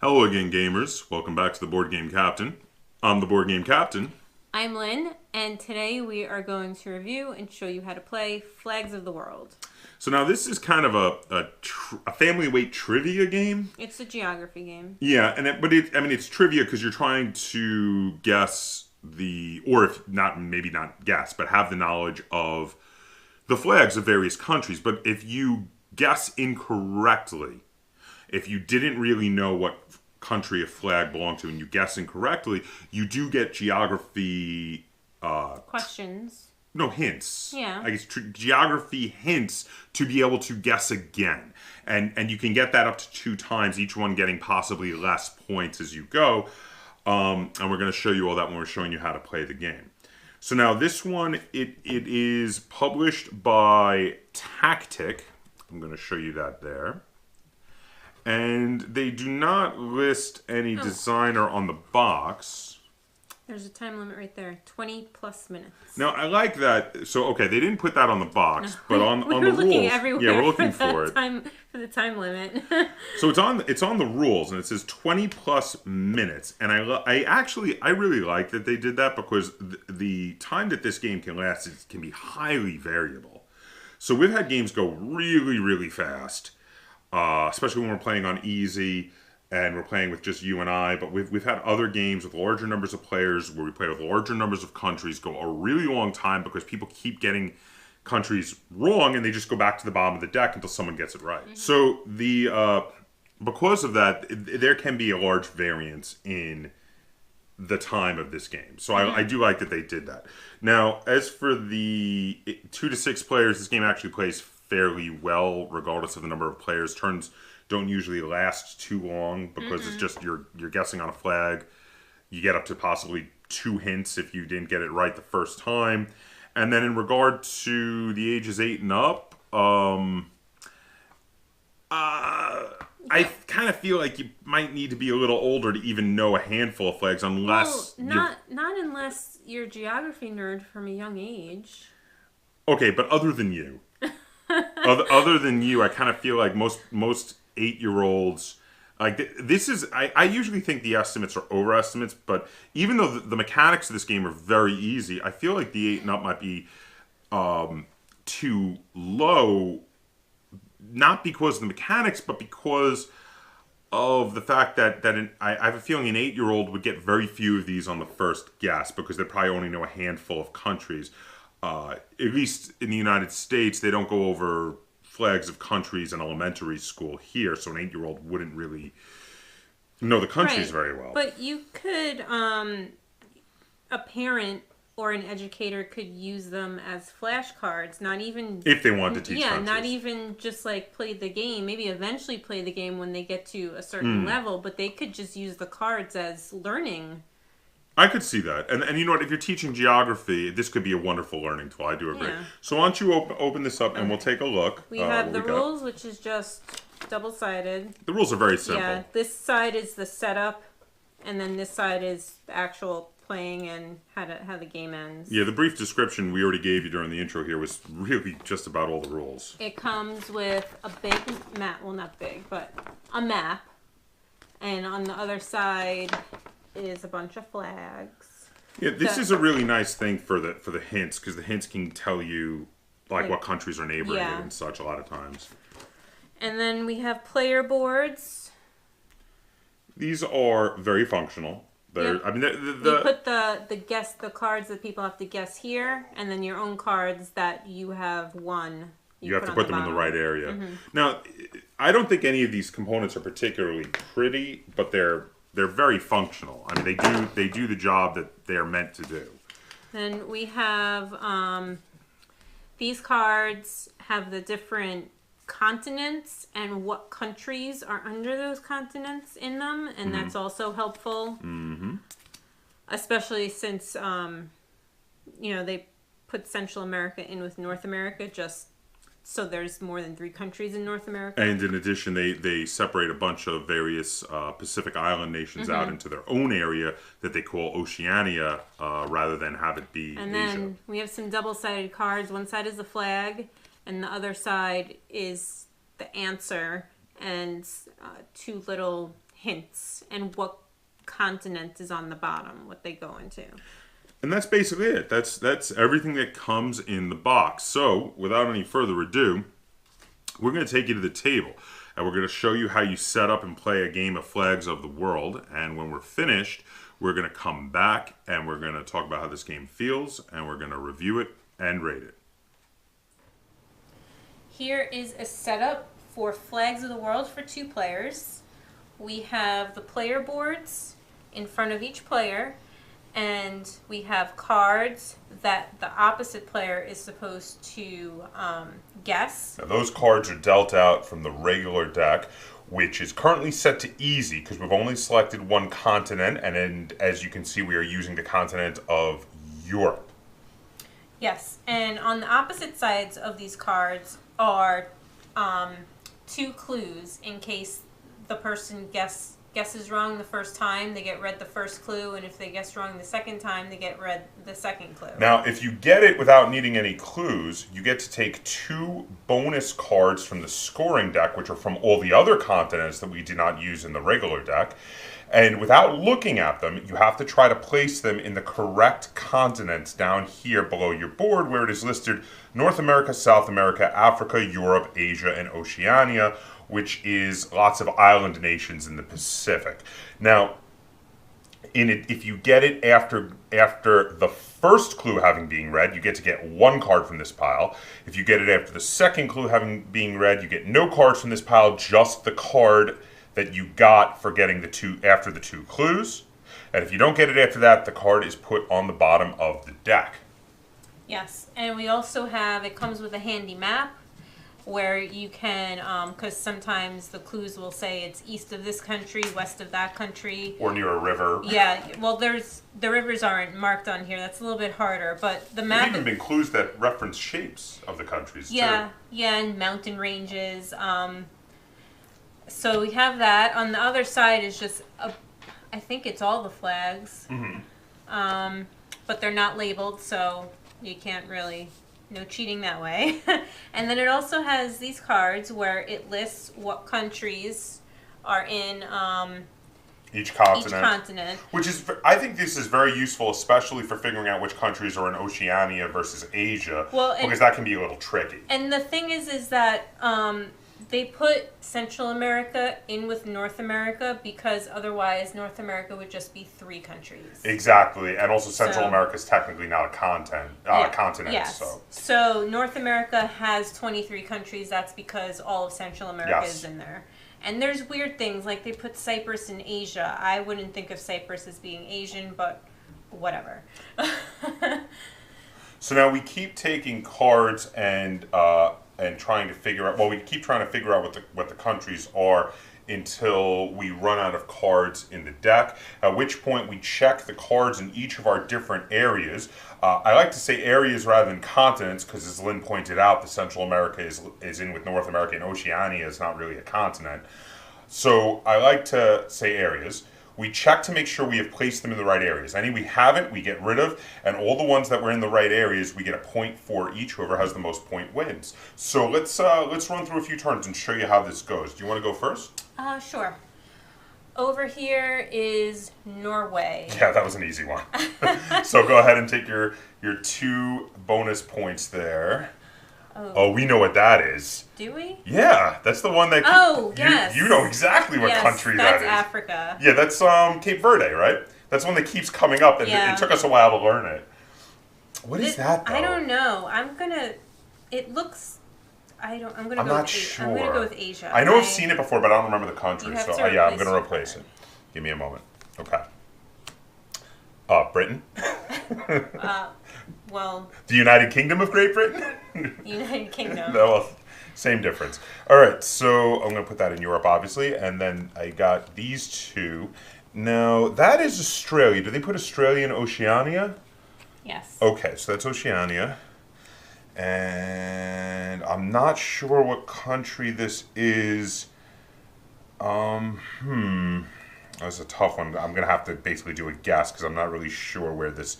Hello again, gamers. Welcome back to the Board Game Captain. I'm the Board Game Captain. I'm Lynn, and today we are going to review and show you how to play Flags of the World. So now this is kind of a family weight trivia game. It's a geography game. Yeah, it's trivia because you're trying to guess or if not, maybe not guess, but have the knowledge of the flags of various countries. But if you guess incorrectly, if you didn't really know what country a flag belonged to and you guess incorrectly, you do get geography questions. No, hints. Yeah. I guess geography hints to be able to guess again. And you can get that up to 2 times, each one getting possibly less points as you go. And we're going to show you all that when we're showing you how to play the game. So now this one, it is published by Tactic. I'm going to show you that there. And they do not list any designer on the box. There's a time limit right there, 20 plus minutes. Now, I like that. So, okay, they didn't put that on the box, but on the rules. Everywhere yeah, we're looking for it. For the time limit. So it's on the rules, and it says 20 plus minutes. And I really like that they did that because the time that this game can last can be highly variable. So we've had games go really, really fast, especially when we're playing on easy. And we're playing with just you and I, but we've had other games with larger numbers of players where we play with larger numbers of countries go a really long time because people keep getting countries wrong and they just go back to the bottom of the deck until someone gets it right. Mm-hmm. So because of that, there can be a large variance in the time of this game. So I do like that they did that. Now, as for the 2 to 6 players, this game actually plays fairly well regardless of the number of players. Turns don't usually last too long because it's just you're guessing on a flag. You get up to possibly 2 hints if you didn't get it right the first time. And then in regard to the ages 8 and up, I kind of feel like you might need to be a little older to even know a handful of flags unless... Well, not unless you're a geography nerd from a young age. Okay, but other than you. other than you, I kind of feel like most 8-year-olds, like this is, I usually think the estimates are overestimates, but even though the mechanics of this game are very easy, I feel like the 8 and up might be too low, not because of the mechanics, but because of the fact that I have a feeling an 8-year-old would get very few of these on the first guess because they probably only know a handful of countries. At least in the United States, they don't go over flags of countries in elementary school here, so an 8-year-old wouldn't really know the countries very well. But you could, a parent or an educator could use them as flashcards, not even... If they want to teach countries. Not even just like play the game, maybe eventually play the game when they get to a certain level, but they could just use the cards as learning. I could see that. And you know what? If you're teaching geography, this could be a wonderful learning tool. I do agree. Yeah. So why don't you open this up and we'll take a look. We have the rules, which is just double-sided. The rules are very simple. Yeah, this side is the setup, and then this side is actual playing and how the game ends. Yeah, the brief description we already gave you during the intro here was really just about all the rules. It comes with a big map. Well, not big, but a map. And on the other side is a bunch of flags. Yeah, this is a really nice thing for the hints because the hints can tell you like what countries are neighboring it and such a lot of times. And then we have player boards. These are very functional. Yep. I mean, you put the cards that people have to guess here, and then your own cards that you have won. You have to put them in the right area. Mm-hmm. Now, I don't think any of these components are particularly pretty, but they're very functional. I mean, they do the job that they're meant to do. Then we have these cards have the different continents and what countries are under those continents in them, and that's also helpful. Mm-hmm. Especially since they put Central America in with North America just so there's more than 3 countries in North America. And in addition, they separate a bunch of various Pacific Island nations out into their own area that they call Oceania, rather than have it be and Asia. Then we have some double-sided cards. One side is the flag, and the other side is the answer, and 2 little hints and what continent is on the bottom, what they go into. And that's basically it. That's everything that comes in the box. So, without any further ado, we're going to take you to the table. And we're going to show you how you set up and play a game of Flags of the World. And when we're finished, we're going to come back and we're going to talk about how this game feels. And we're going to review it and rate it. Here is a setup for Flags of the World for 2 players. We have the player boards in front of each player. And we have cards that the opposite player is supposed to guess. Now, those cards are dealt out from the regular deck, which is currently set to easy because we've only selected one continent, and as you can see, we are using the continent of Europe. Yes, and on the opposite sides of these cards are 2 clues in case the person guesses wrong the first time, they get read the first clue, and if they guess wrong the second time, they get read the second clue. Now, if you get it without needing any clues, you get to take 2 bonus cards from the scoring deck, which are from all the other continents that we did not use in the regular deck. And without looking at them, you have to try to place them in the correct continents down here below your board where it is listed North America, South America, Africa, Europe, Asia, and Oceania, which is lots of island nations in the Pacific. Now, if you get it after the first clue having been read, you get to get 1 card from this pile. If you get it after the second clue having been read, you get no cards from this pile, just the card that you got for getting after the 2 clues. And if you don't get it after that, the card is put on the bottom of the deck. Yes, and we also have, it comes with a handy map where you can, because sometimes the clues will say it's east of this country, west of that country. Or near a river. Yeah, well, the rivers aren't marked on here. That's a little bit harder, but the map... There's even been clues that reference shapes of the countries, too. Yeah, and mountain ranges. So we have that. On the other side is just, I think it's all the flags. Mm-hmm. But they're not labeled, so you can't really... No cheating that way. And then it also has these cards where it lists what countries are in each continent. Which is, I think this is very useful, especially for figuring out which countries are in Oceania versus Asia, because that can be a little tricky. And the thing is that they put Central America in with North America because otherwise North America would just be 3 countries. Exactly, and also Central America is technically not a continent. Yes. So North America has 23 countries. That's because all of Central America is in there. And there's weird things, like they put Cyprus in Asia. I wouldn't think of Cyprus as being Asian, but whatever. So now we keep taking cards and trying to figure out, we keep trying to figure out what the countries are until we run out of cards in the deck, at which point we check the cards in each of our different areas. I like to say areas rather than continents because, as Lynn pointed out, the Central America is in with North America, and Oceania is not really a continent. So I like to say areas. We check to make sure we have placed them in the right areas. Any we haven't, we get rid of, and all the ones that were in the right areas, we get a point for each. Whoever has the most point wins. So let's run through a few turns and show you how this goes. Do you want to go first? Sure. Over here is Norway. Yeah, that was an easy one. So go ahead and take your 2 bonus points there. Oh, we know what that is. Do we? Yeah, that's the one that... Yes. You know exactly what country that is. That's Africa. Yeah, that's Cape Verde, right? That's one that keeps coming up, and it took us a while to learn it. What is that, though? I don't know. It looks... I'm not sure. I'm going to go with Asia. I know I've seen it before, but I don't remember the country, so I'm going to replace it. Give me a moment. Okay. Britain? Well... The United Kingdom of Great Britain? United Kingdom. No, well, same difference. All right, so I'm going to put that in Europe, obviously, and then I got these 2. Now, that is Australia. Did they put Australia in Oceania? Yes. Okay, so that's Oceania. And I'm not sure what country this is. That's a tough one. I'm going to have to basically do a guess because I'm not really sure where this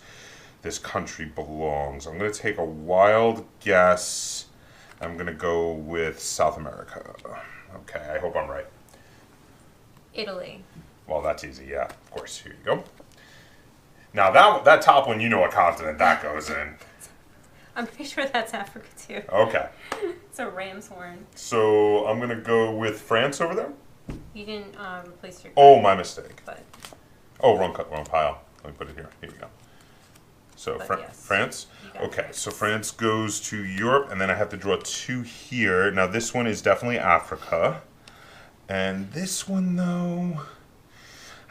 country belongs. I'm going to take a wild guess. I'm going to go with South America. Okay, I hope I'm right. Italy. Well, that's easy. Yeah, of course. Here you go. Now that top one, you know what continent that goes in. I'm pretty sure that's Africa too. Okay. It's a ram's horn. So I'm gonna go with France over there. You didn't replace your. Oh, my mistake. But Oh, wrong pile. Let me put it here. Here you go. So yes, France. Okay, France. so France goes to Europe, and then I have to draw 2 here. Now this one is definitely Africa, and this one though,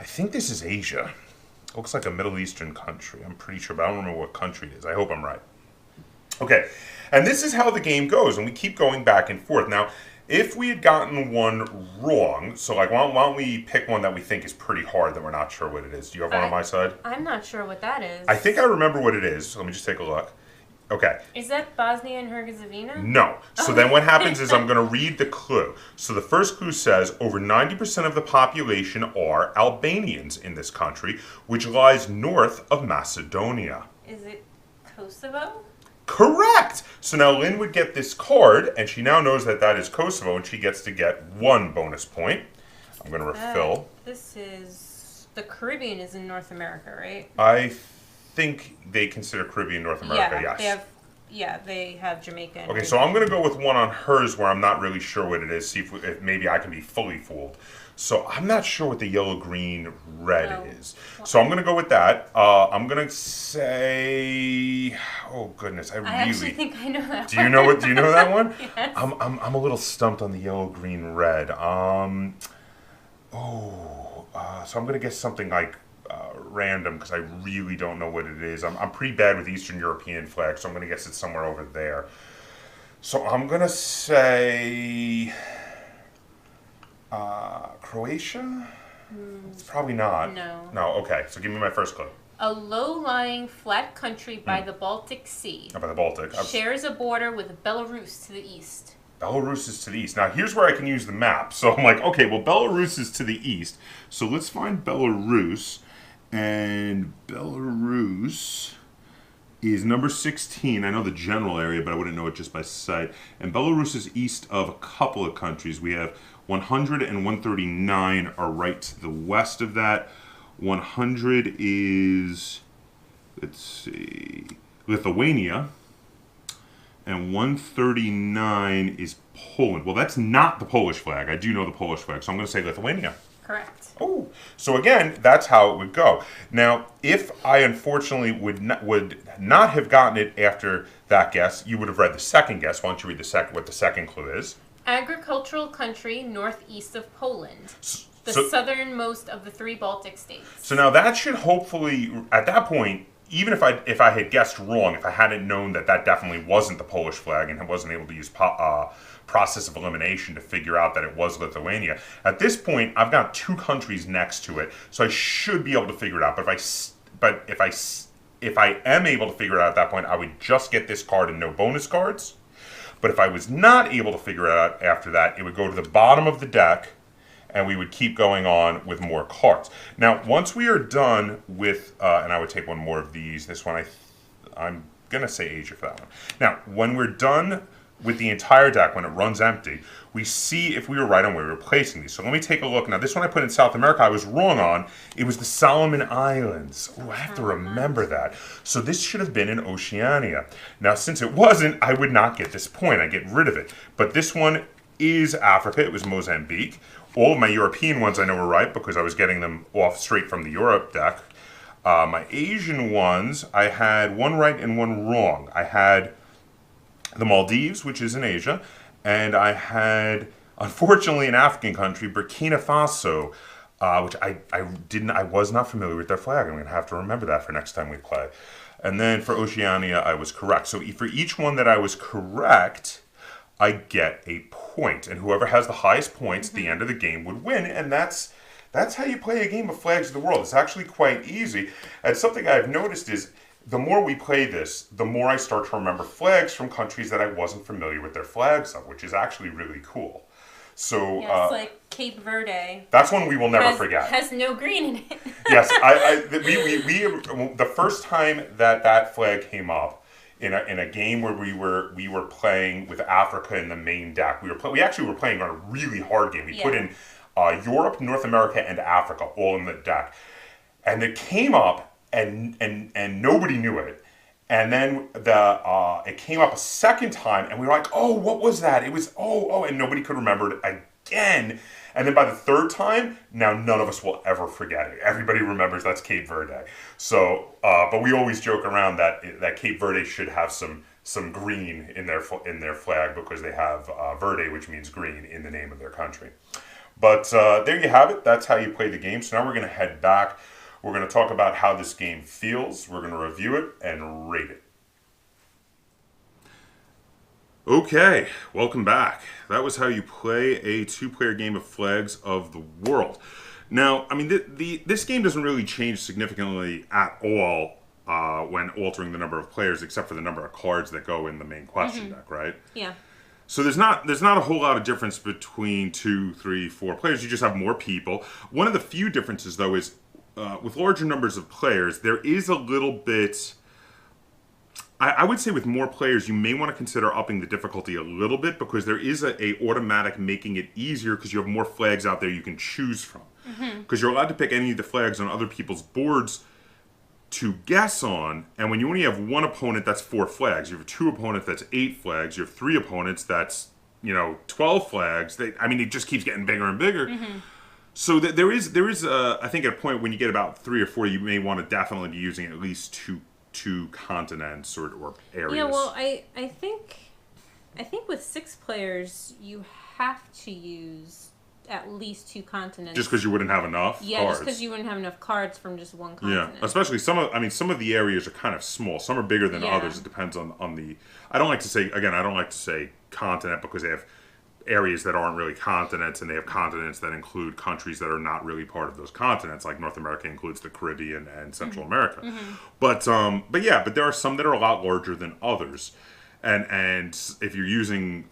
I think this is Asia. Looks like a Middle Eastern country. I'm pretty sure, but I don't remember what country it is. I hope I'm right. Okay, and this is how the game goes, and we keep going back and forth. Now, if we had gotten one wrong, so like, why don't we pick one that we think is pretty hard that we're not sure what it is? Do you have one on my side? I'm not sure what that is. I think I remember what it is, so let me just take a look. Okay. Is that Bosnia and Herzegovina? No. So then what happens is I'm going to read the clue. So the first clue says, over 90% of the population are Albanians in this country, which lies north of Macedonia. Is it Kosovo? Correct! So now Lynn would get this card, and she now knows that that is Kosovo, and she gets to get 1 bonus point. I'm going to refill. This is... The Caribbean is in North America, right? I think they consider Caribbean North America, yes. They have Jamaica. Okay, so I'm going to go with one on hers where I'm not really sure what it is, see if maybe I can be fully fooled. So I'm not sure what the yellow, green, red is. So I'm going to go with that. I'm going to say, oh goodness, I actually think I know that. Do you know that one? Yes. I'm a little stumped on the yellow, green, red. So I'm going to guess something like random because I really don't know what it is. I'm pretty bad with Eastern European flags, so I'm going to guess it's somewhere over there. So I'm going to say Croatia? It's probably not. No. No, okay. So give me my first clue. A low-lying flat country by the Baltic Sea. By the Baltic. Shares a border with Belarus to the east. Belarus is to the east. Now, here's where I can use the map. So I'm like, okay, well, Belarus is to the east. So let's find Belarus. And Belarus is number 16. I know the general area, but I wouldn't know it just by sight. And Belarus is east of a couple of countries. We have 100 and 139 are right to the west of that. 100 is, let's see, Lithuania. And 139 is Poland. Well, that's not the Polish flag. I do know the Polish flag, so I'm going to say Lithuania. Correct. Oh, so again, that's how it would go. Now, if I unfortunately would not have gotten it after that guess, you would have read the second guess. Why don't you read what the second clue is? Agricultural country northeast of Poland. The southernmost of the 3 Baltic states. So now that should hopefully, at that point, even if I had guessed wrong, if I hadn't known that definitely wasn't the Polish flag and wasn't able to use process of elimination to figure out that it was Lithuania, at this point I've got 2 countries next to it, so I should be able to figure it out. But if I am able to figure it out at that point, I would just get this card and no bonus cards. But if I was not able to figure it out after that, it would go to the bottom of the deck, and we would keep going on with more cards. Now, once we are done with, and I would take one more of these. This one, I'm going to say Asia for that one. Now, when we're done with the entire deck, when it runs empty, we see if we were right on where we were placing these. So let me take a look. Now, this one I put in South America, I was wrong on. It was the Solomon Islands. Oh, I have to remember that. So this should have been in Oceania. Now, since it wasn't, I would not get this point. I get rid of it. But this one is Africa. It was Mozambique. All of my European ones I know were right because I was getting them off straight from the Europe deck. My Asian ones, I had one right and one wrong. I had the Maldives, which is in Asia, and I had, unfortunately, an African country, Burkina Faso, which I was not familiar with their flag. I'm going to have to remember that for next time we play. And then for Oceania, I was correct. So for each one that I was correct, I get a point, and whoever has the highest points at the end of the game would win, and that's how you play a game of Flags of the World. It's actually quite easy, and something I've noticed is the more we play this, the more I start to remember flags from countries that I wasn't familiar with their flags of, which is actually really cool. So it's like Cape Verde. That's one we will never forget. Has no green in it. Yes, we the first time that flag came up, in a game where we were playing with Africa in the main deck. We actually were playing on a really hard game. We put in Europe, North America, and Africa all in the deck. And it came up, and nobody knew it. And then it came up a second time, and we were like, "Oh, what was that?" It was and nobody could remember it again. And then by the third time, now none of us will ever forget it. Everybody remembers that's Cape Verde. So, but we always joke around that Cape Verde should have some green in their flag because they have verde, which means green, in the name of their country. But there you have it. That's how you play the game. So now we're going to head back. We're going to talk about how this game feels. We're going to review it and rate it. Okay, welcome back. That was how you play a two-player game of Flags of the World. Now, I mean, this game doesn't really change significantly at all when altering the number of players, except for the number of cards that go in the main question deck, right? Yeah. So there's not a whole lot of difference between 2, 3, 4 players. You just have more people. One of the few differences, though, is with larger numbers of players, there is a little bit... I would say with more players, you may want to consider upping the difficulty a little bit because there is a automatic making it easier because you have more flags out there you can choose from. Because you're allowed to pick any of the flags on other people's boards to guess on, and when you only have one opponent, that's 4 flags. You have 2 opponents, that's 8 flags. You have 3 opponents, that's 12 flags. It just keeps getting bigger and bigger. So there is I think at a point when you get about 3 or 4, you may want to definitely be using at least two continents or areas. Yeah, well, I think with 6 players, you have to use at least 2 continents. Just because you wouldn't have enough cards. Just because you wouldn't have enough cards from just one continent. Yeah, especially some of the areas are kind of small. Some are bigger than others. It depends on the... I don't like to say continent because they have areas that aren't really continents, and they have continents that include countries that are not really part of those continents, like North America includes the Caribbean and Central America. But there are some that are a lot larger than others, and if you're using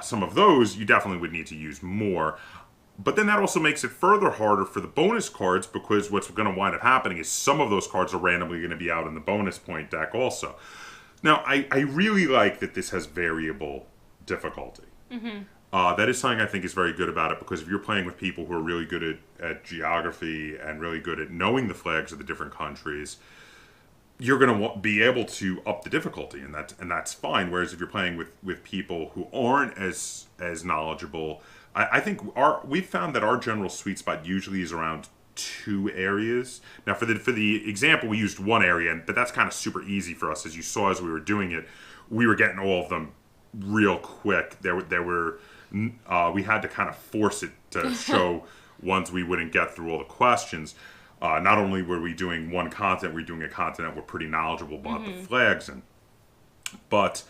some of those, you definitely would need to use more. But then that also makes it further harder for the bonus cards because what's going to wind up happening is some of those cards are randomly going to be out in the bonus point deck also. Now, I really like that this has variable difficulty. That is something I think is very good about it because if you're playing with people who are really good at geography and really good at knowing the flags of the different countries, you're going to be able to up the difficulty, and that's fine. Whereas if you're playing with people who aren't as knowledgeable, I think we've found that our general sweet spot usually is around 2 areas. Now, for the example, we used 1 area, but that's kind of super easy for us. As you saw as we were doing it, we were getting all of them real quick. There were we had to kind of force it to show ones we wouldn't get through all the questions. Not only were we doing one continent, we were doing a continent we're pretty knowledgeable about the flags in. But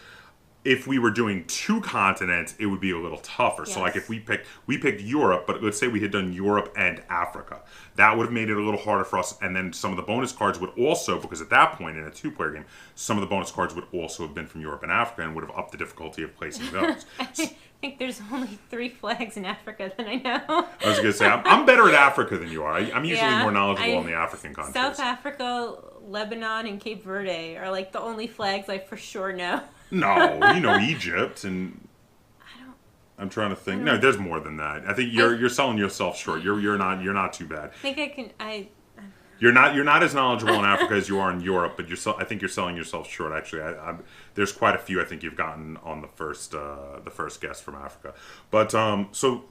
if we were doing 2 continents, it would be a little tougher. Yes. So like if we picked Europe, but let's say we had done Europe and Africa. That would have made it a little harder for us. And then some of the bonus cards would also, because at that point in a 2-player game, some of the bonus cards would also have been from Europe and Africa and would have upped the difficulty of placing those. I think there's only 3 flags in Africa that I know. I was going to say, I'm better at Africa than you are. I'm usually more knowledgeable on the African countries. South Africa, Lebanon, and Cape Verde are like the only flags I for sure know. No, you know Egypt, and I'm trying to think. No, there's more than that. I think you're selling yourself short. You're not too bad. I think I can. You're not as knowledgeable in Africa as you are in Europe, but I think you're selling yourself short. Actually, there's quite a few I think you've gotten on the first guest from Africa. But so,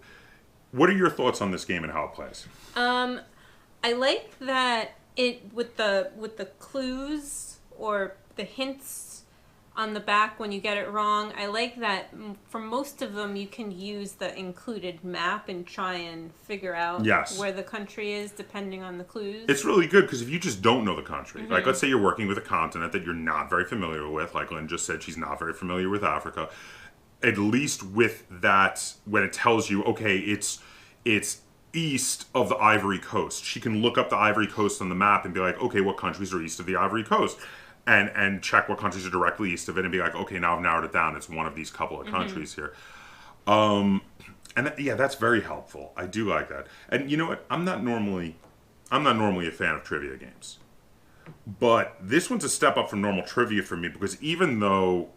what are your thoughts on this game and how it plays? I like that it with the clues or the hints on the back when you get it wrong. I like that for most of them you can use the included map and try and figure out where the country is depending on the clues. It's really good because if you just don't know the country, like let's say you're working with a continent that you're not very familiar with, like Lynn just said she's not very familiar with Africa, at least with that, when it tells you, okay, it's east of the Ivory Coast, she can look up the Ivory Coast on the map and be like, okay, what countries are east of the Ivory Coast? And check what countries are directly east of it and be like, okay, now I've narrowed it down. It's one of these couple of countries here. That's very helpful. I do like that. And you know what? I'm not normally a fan of trivia games. But this one's a step up from normal trivia for me because even though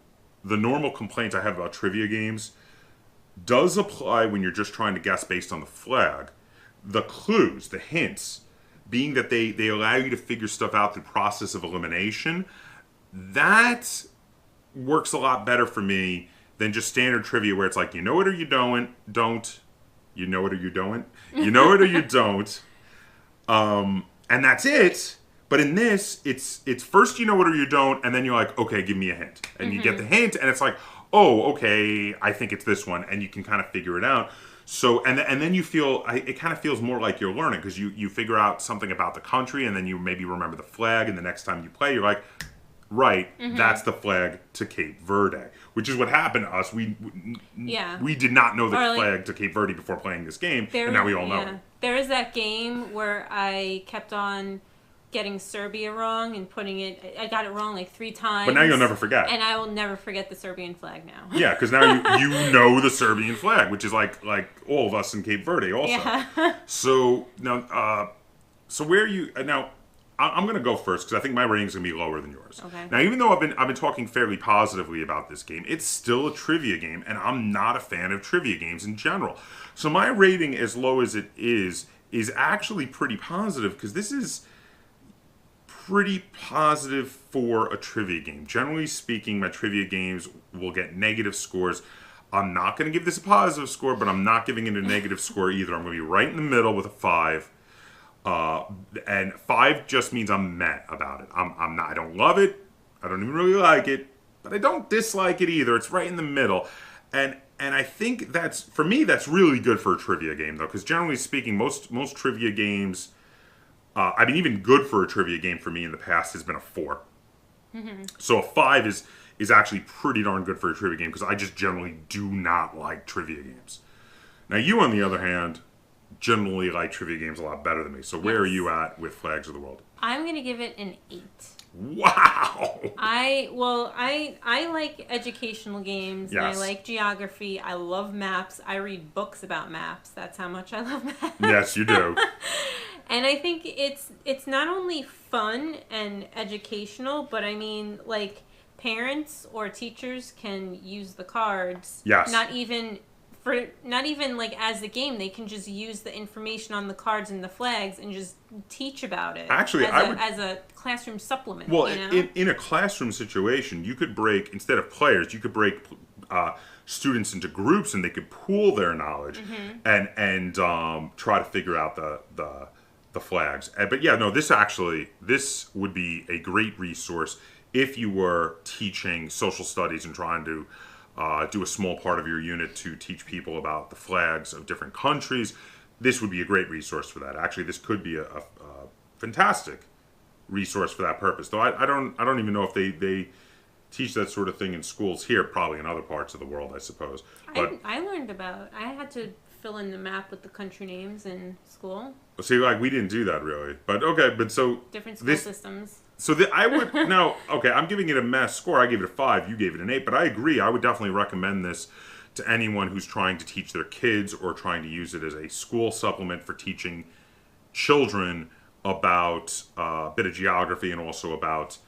the normal complaints I have about trivia games does apply when you're just trying to guess based on the flag. The clues, the hints, being that they allow you to figure stuff out through process of elimination, that works a lot better for me than just standard trivia where it's like, you know it or you don't. You know it or you don't. You know it or you don't. And that's it. But in this, it's first you know it or you don't, and then you're like, okay, give me a hint. And you get the hint, and it's like, oh, okay, I think it's this one, and you can kind of figure it out. So, and then you feel, it kind of feels more like you're learning, because you figure out something about the country, and then you maybe remember the flag, and the next time you play, you're like, right, that's the flag to Cape Verde, which is what happened to us. We did not know the flag to Cape Verde before playing this game, and now we all know it. There is that game where I kept on getting Serbia wrong and I got it wrong like 3 times. But now you'll never forget. And I will never forget the Serbian flag now. Yeah, because now you know the Serbian flag, which is like all of us in Cape Verde also. Yeah. So now, so where are you now? I'm going to go first because I think my rating's going to be lower than yours. Okay. Now, even though I've been talking fairly positively about this game, it's still a trivia game, and I'm not a fan of trivia games in general. So my rating, as low as it is actually pretty positive, because this is pretty positive for a trivia game. Generally speaking, my trivia games will get negative scores. I'm not going to give this a positive score, but I'm not giving it a negative score either. I'm going to be right in the middle with a 5. And 5 just means I'm meh about it. I'm not. I don't love it. I don't even really like it, but I don't dislike it either. It's right in the middle, and I think that's really good for a trivia game though, because generally speaking, most trivia games, I mean, even good for a trivia game for me in the past has been a 4. So a 5 is actually pretty darn good for a trivia game because I just generally do not like trivia games. Now you, on the other hand, generally like trivia games a lot better than me. So where are you at with Flags of the World? I'm going to give it an 8. Wow! I like educational games, and I like geography. I love maps. I read books about maps. That's how much I love maps. Yes, you do. And I think it's not only fun and educational, but I mean, like, parents or teachers can use the cards. Yes. Not even like as the game, they can just use the information on the cards and the flags and just teach about it. Actually, as a classroom supplement. Well, you know? in a classroom situation, you could break, instead of players, you could break students into groups, and they could pool their knowledge and try to figure out the flags. But yeah, no, this would be a great resource if you were teaching social studies and trying to do a small part of your unit to teach people about the flags of different countries. This would be a great resource for that. Actually, this could be a fantastic resource for that purpose. Though I don't even know if they teach that sort of thing in schools here. Probably in other parts of the world, I suppose. But I learned I had to fill in the map with the country names in school. See, like, we didn't do that really. But okay, but so different school systems. So I would now. Okay, I'm giving it a mess score. I gave it a 5. You gave it an 8. But I agree. I would definitely recommend this to anyone who's trying to teach their kids or trying to use it as a school supplement for teaching children about a bit of geography and also about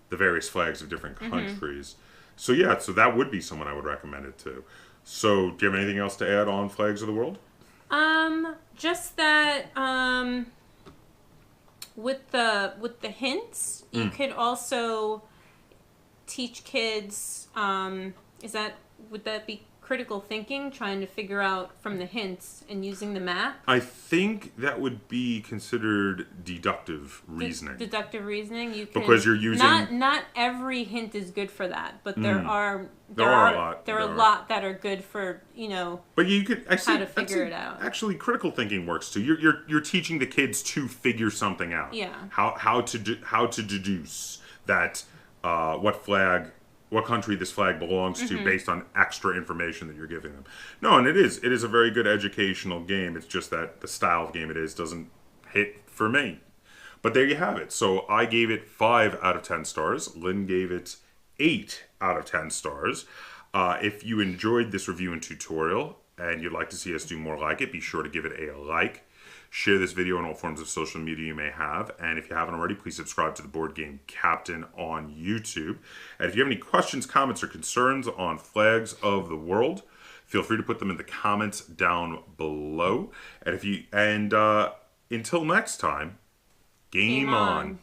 the various flags of different countries. So yeah, so that would be someone I would recommend it to. So do you have anything else to add on Flags of the World? Just that with the hints, you could also teach kids. Would that be critical thinking, trying to figure out from the hints and using the map? I think that would be considered deductive reasoning. Deductive reasoning, because you're using not every hint is good for that, but there are a lot that are good for But you could how to figure it out. Actually, critical thinking works too. You're teaching the kids to figure something out. Yeah. How to deduce that what country this flag belongs to based on extra information that you're giving them. No, and it is a very good educational game. It's just that the style of game it is doesn't hit for me. But there you have it. So I gave it 5 out of 10 stars. Lynn gave it 8 out of 10 stars. If you enjoyed this review and tutorial and you'd like to see us do more like it, be sure to give it a like. Share this video on all forms of social media you may have. And if you haven't already, please subscribe to the Board Game Captain on YouTube. And if you have any questions, comments, or concerns on Flags of the World, Feel free to put them in the comments down below. And until next time, game on.